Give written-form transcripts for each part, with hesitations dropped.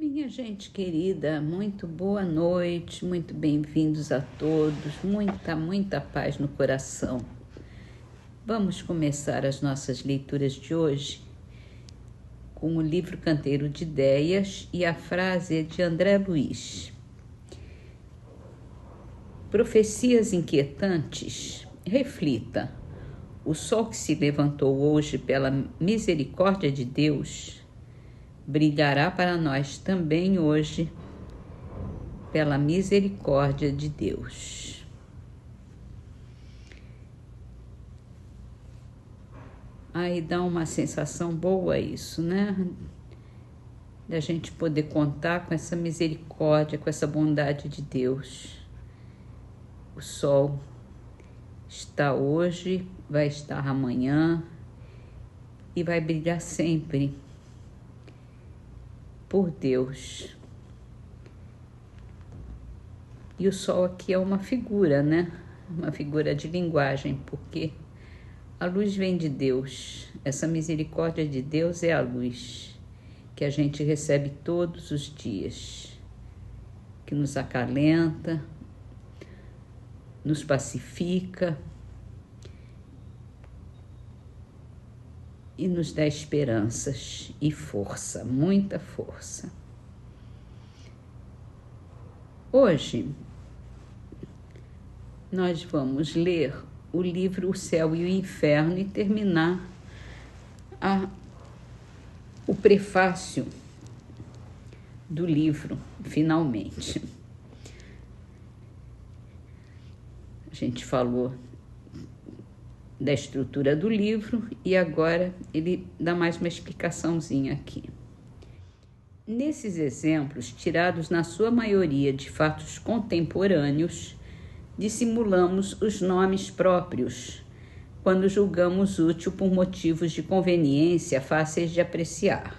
Minha gente querida, muito boa noite, muito bem-vindos a todos, muita paz no coração. Vamos começar as nossas leituras de hoje com o livro Canteiro de Ideias e a frase é de André Luiz. Profecias inquietantes, reflita. O sol que se levantou hoje pela misericórdia de Deus brilhará para nós também hoje pela misericórdia de Deus. Aí dá uma sensação boa isso, né? Da gente poder contar com essa misericórdia, com essa bondade de Deus. O sol está hoje, vai estar amanhã e vai brilhar sempre por Deus. E o sol aqui é uma figura, né? Uma figura de linguagem, porque a luz vem de Deus. Essa misericórdia de Deus é a luz que a gente recebe todos os dias, que nos acalenta, nos pacifica e nos dá esperanças e força, muita força. Hoje, nós vamos ler o livro O Céu e o Inferno e terminar o prefácio do livro, finalmente. A gente falou da estrutura do livro e agora ele dá mais uma explicaçãozinha aqui. Nesses exemplos, tirados na sua maioria de fatos contemporâneos, dissimulamos os nomes próprios quando julgamos útil por motivos de conveniência fáceis de apreciar.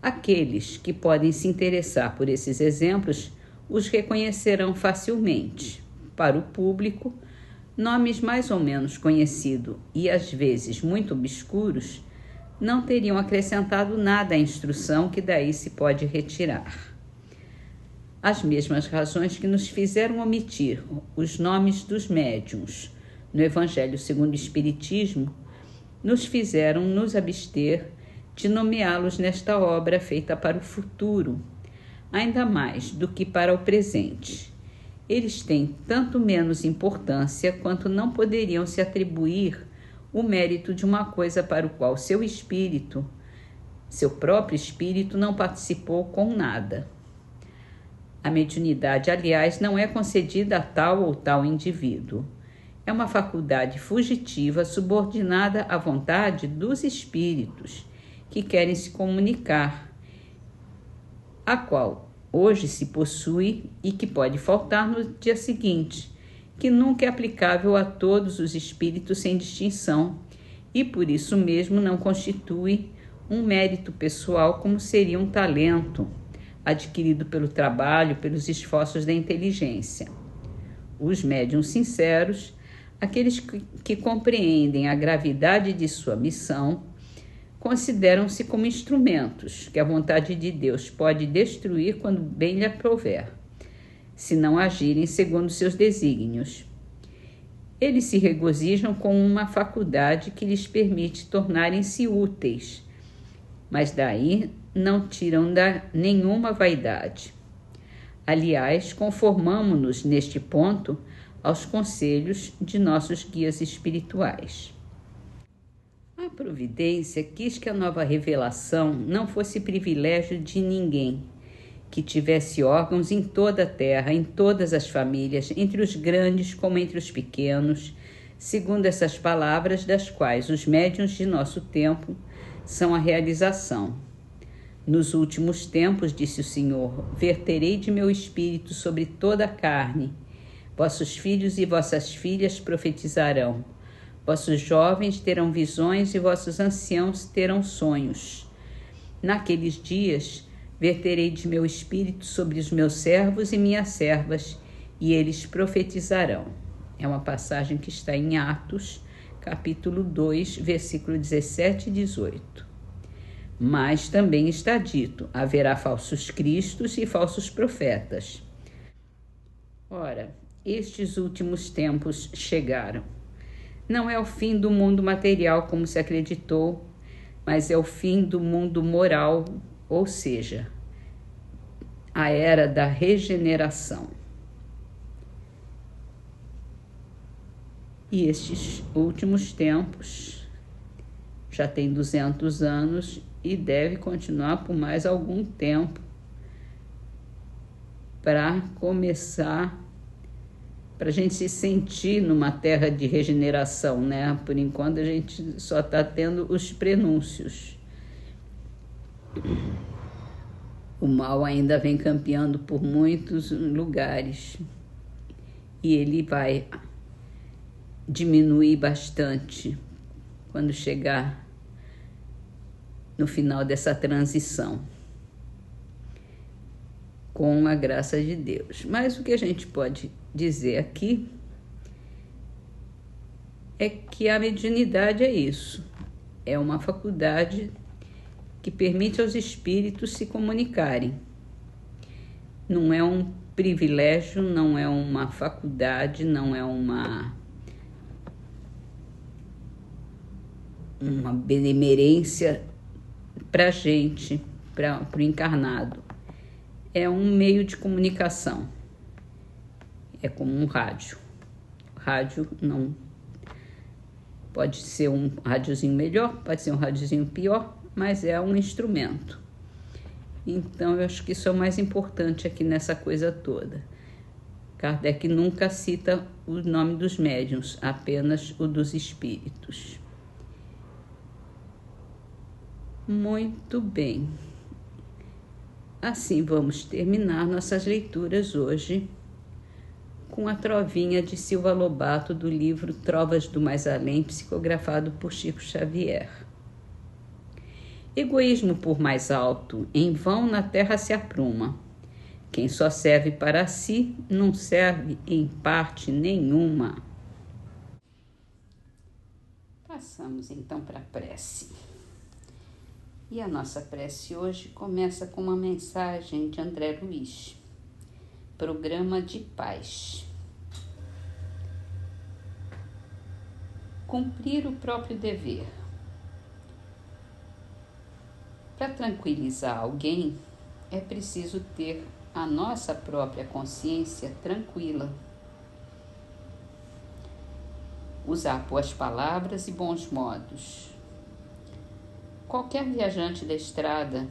Aqueles que podem se interessar por esses exemplos os reconhecerão facilmente. Para o público, nomes mais ou menos conhecidos e às vezes muito obscuros não teriam acrescentado nada à instrução que daí se pode retirar. As mesmas razões que nos fizeram omitir os nomes dos médiuns no Evangelho segundo o Espiritismo nos fizeram nos abster de nomeá-los nesta obra feita para o futuro, ainda mais do que para o presente. Eles têm tanto menos importância quanto não poderiam se atribuir o mérito de uma coisa para o qual seu próprio espírito, não participou com nada. A mediunidade, aliás, não é concedida a tal ou tal indivíduo. É uma faculdade fugitiva subordinada à vontade dos espíritos que querem se comunicar, a qual hoje se possui e que pode faltar no dia seguinte, que nunca é aplicável a todos os espíritos sem distinção e por isso mesmo não constitui um mérito pessoal como seria um talento adquirido pelo trabalho, pelos esforços da inteligência. Os médiuns sinceros, aqueles que compreendem a gravidade de sua missão, consideram-se como instrumentos que a vontade de Deus pode destruir quando bem lhe aprouver, se não agirem segundo seus desígnios. Eles se regozijam com uma faculdade que lhes permite tornarem-se úteis, mas daí não tiram nenhuma vaidade. Aliás, conformamo-nos neste ponto aos conselhos de nossos guias espirituais. A providência quis que a nova revelação não fosse privilégio de ninguém, que tivesse órgãos em toda a terra, em todas as famílias, entre os grandes como entre os pequenos, segundo essas palavras das quais os médiuns de nosso tempo são a realização. Nos últimos tempos, disse o Senhor, verterei de meu espírito sobre toda a carne. Vossos filhos e vossas filhas profetizarão. Vossos jovens terão visões e vossos anciãos terão sonhos. Naqueles dias, verterei de meu espírito sobre os meus servos e minhas servas, e eles profetizarão. É uma passagem que está em Atos, capítulo 2, versículo 17 e 18. Mas também está dito: haverá falsos cristos e falsos profetas. Ora, estes últimos tempos chegaram. Não é o fim do mundo material como se acreditou, mas é o fim do mundo moral, ou seja, a era da regeneração. E estes últimos tempos já tem 200 anos e deve continuar por mais algum tempo para começar, para a gente se sentir numa terra de regeneração, né? Por enquanto a gente só está tendo os prenúncios. O mal ainda vem campeando por muitos lugares e ele vai diminuir bastante quando chegar no final dessa transição, com a graça de Deus. Mas o que a gente pode dizer aqui é que a mediunidade é isso, é uma faculdade que permite aos espíritos se comunicarem. Não é um privilégio, não é uma faculdade, não é uma benemerência para a gente, para o encarnado. É um meio de comunicação. É como um rádio. Rádio não pode ser um rádiozinho melhor, pode ser um rádiozinho pior, mas é um instrumento. Então, eu acho que isso é o mais importante aqui nessa coisa toda. Kardec nunca cita o nome dos médiuns, apenas o dos espíritos. Muito bem. Assim vamos terminar nossas leituras hoje com a trovinha de Silva Lobato do livro Trovas do Mais Além, psicografado por Chico Xavier. Egoísmo por mais alto, em vão na terra se apruma. Quem só serve para si, não serve em parte nenhuma. Passamos então para a prece. E a nossa prece hoje começa com uma mensagem de André Luiz, Programa de Paz. Cumprir o próprio dever. Para tranquilizar alguém, é preciso ter a nossa própria consciência tranquila. Usar boas palavras e bons modos. Qualquer viajante da estrada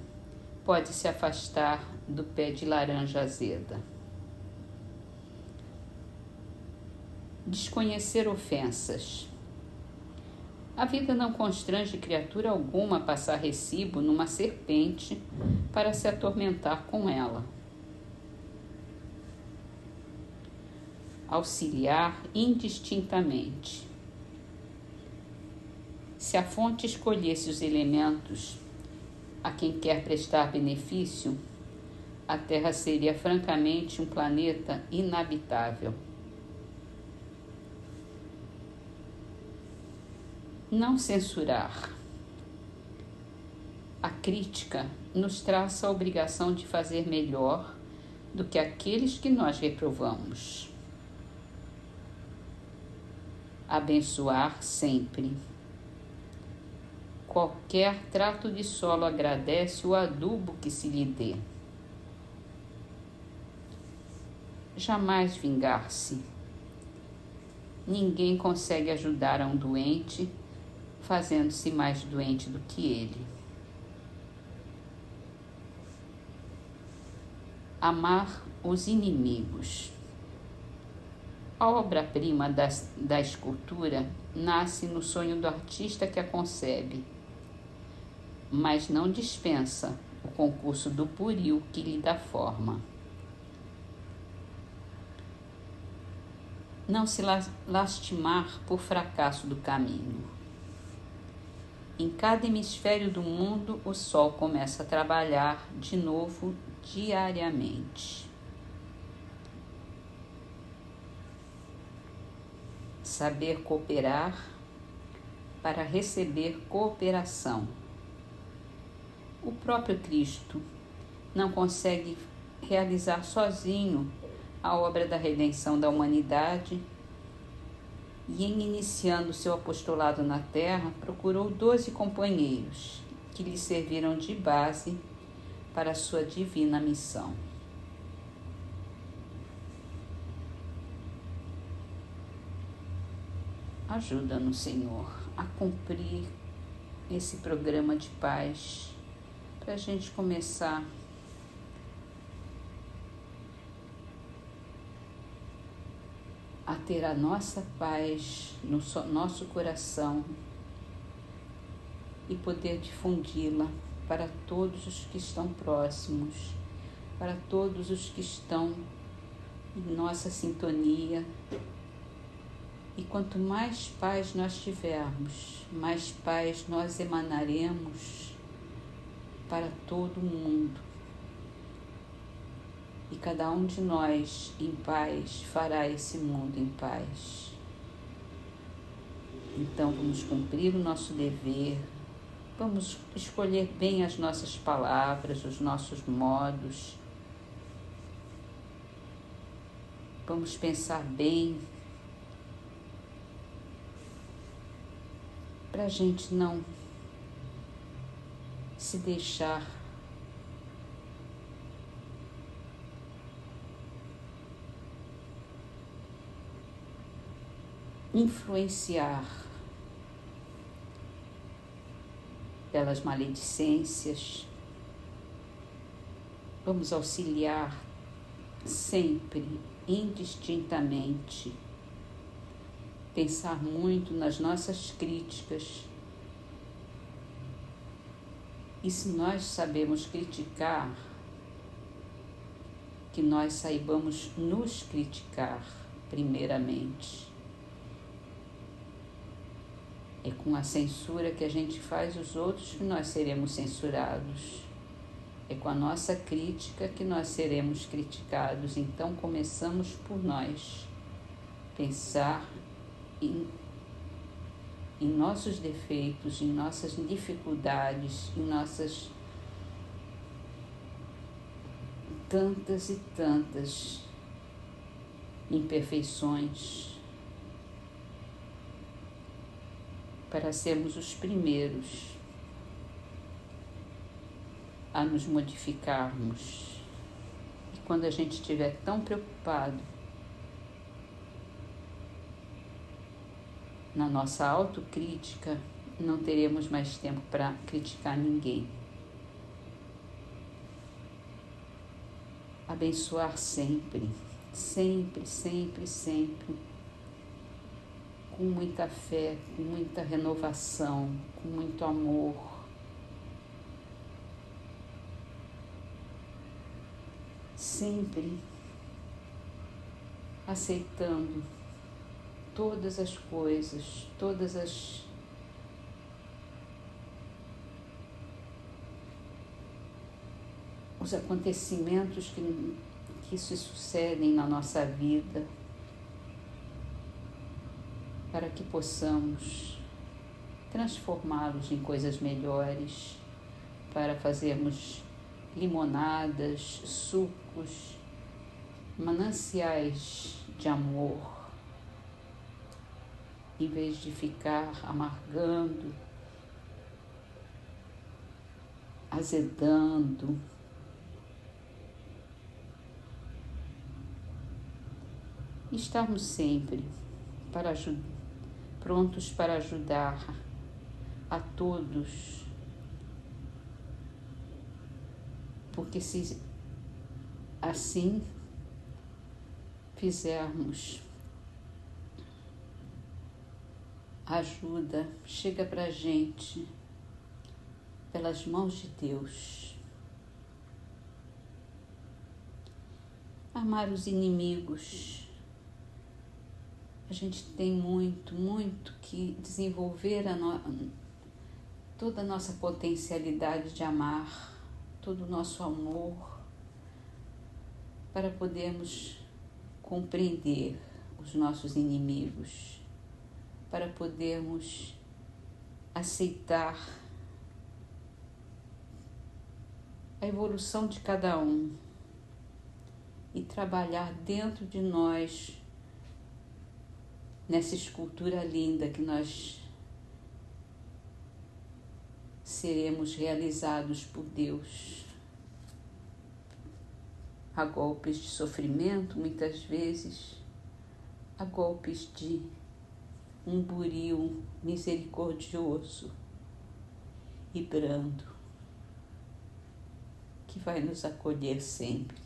pode se afastar do pé de laranja azeda. Desconhecer ofensas. A vida não constrange criatura alguma a passar recibo numa serpente para se atormentar com ela. Auxiliar indistintamente. Se a fonte escolhesse os elementos a quem quer prestar benefício, a Terra seria francamente um planeta inabitável. Não censurar. A crítica nos traça a obrigação de fazer melhor do que aqueles que nós reprovamos. Abençoar sempre. Qualquer trato de solo agradece o adubo que se lhe dê. Jamais vingar-se. Ninguém consegue ajudar a um doente fazendo-se mais doente do que ele. Amar os inimigos. A obra-prima da escultura nasce no sonho do artista que a concebe, mas não dispensa o concurso do buril que lhe dá forma. Não se lastimar por fracasso do caminho. Em cada hemisfério do mundo, o sol começa a trabalhar de novo diariamente. Saber cooperar para receber cooperação. O próprio Cristo não consegue realizar sozinho a obra da redenção da humanidade e, em iniciando seu apostolado na terra, procurou 12 companheiros que lhe serviram de base para a sua divina missão. Ajuda-nos, Senhor, a cumprir esse programa de paz, para a gente começar a ter a nossa paz no nosso coração e poder difundi-la para todos os que estão próximos, para todos os que estão em nossa sintonia. E quanto mais paz nós tivermos, mais paz nós emanaremos para todo mundo. E cada um de nós, em paz, fará esse mundo em paz. Então, vamos cumprir o nosso dever, vamos escolher bem as nossas palavras, os nossos modos. Vamos pensar bem, para a gente não se deixar influenciar pelas maledicências. Vamos auxiliar sempre, indistintamente, pensar muito nas nossas críticas. E se nós sabemos criticar, que nós saibamos nos criticar primeiramente. É com a censura que a gente faz os outros que nós seremos censurados. É com a nossa crítica que nós seremos criticados. Então, começamos por nós. Pensar em nossos defeitos, em nossas dificuldades, em nossas tantas e tantas imperfeições, para sermos os primeiros a nos modificarmos. E quando a gente estiver tão preocupado na nossa autocrítica, não teremos mais tempo para criticar ninguém. Abençoar sempre, sempre, sempre, sempre, com muita fé, com muita renovação, com muito amor. Sempre aceitando todas as coisas, os acontecimentos que se sucedem na nossa vida, para que possamos transformá-los em coisas melhores, para fazermos limonadas, sucos, mananciais de amor, em vez de ficar amargando, azedando. Estarmos sempre prontos para ajudar a todos, porque se assim fizermos, a ajuda chega para a gente pelas mãos de Deus. Amar os inimigos. A gente tem muito, muito que desenvolver toda a nossa potencialidade de amar, todo o nosso amor, para podermos compreender os nossos inimigos, para podermos aceitar a evolução de cada um e trabalhar dentro de nós nessa escultura linda que nós seremos realizados por Deus. Há golpes de sofrimento, muitas vezes, há golpes de um buril misericordioso e brando, que vai nos acolher sempre.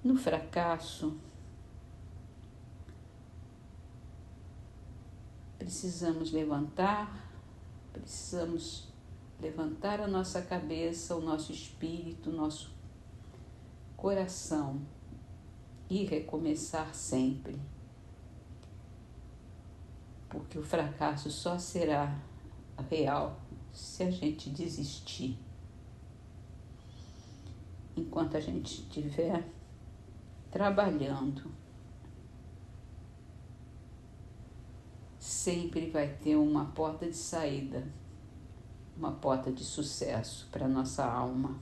No fracasso, precisamos levantar a nossa cabeça, o nosso espírito, o nosso coração e recomeçar sempre. Porque o fracasso só será real se a gente desistir. Enquanto a gente estiver trabalhando, sempre vai ter uma porta de saída, uma porta de sucesso para a nossa alma.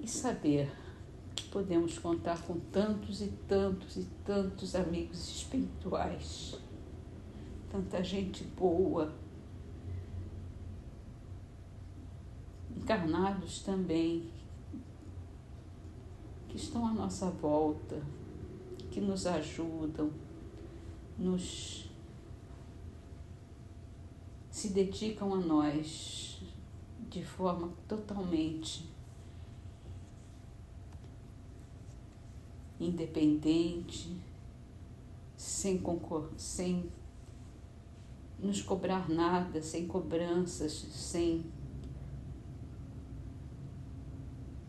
E saber que podemos contar com tantos e tantos e tantos amigos espirituais, tanta gente boa, encarnados também, que estão à nossa volta, que nos ajudam, se dedicam a nós de forma totalmente independente, sem nos cobrar nada, sem cobranças, sem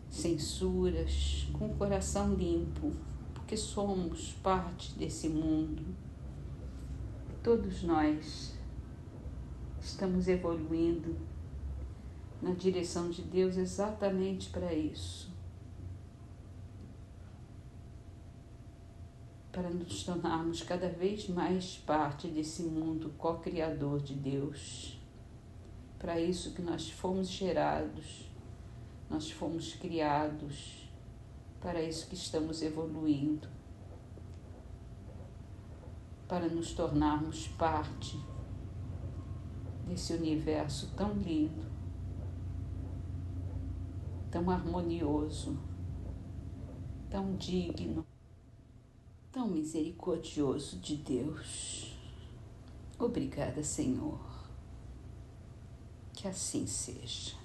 censuras, com o coração limpo, porque somos parte desse mundo. Todos nós estamos evoluindo na direção de Deus exatamente para isso, para nos tornarmos cada vez mais parte desse mundo co-criador de Deus. Para isso que nós fomos gerados, nós fomos criados, para isso que estamos evoluindo, para nos tornarmos parte desse universo tão lindo, tão harmonioso, tão digno, tão misericordioso de Deus. Obrigada, Senhor. Que assim seja.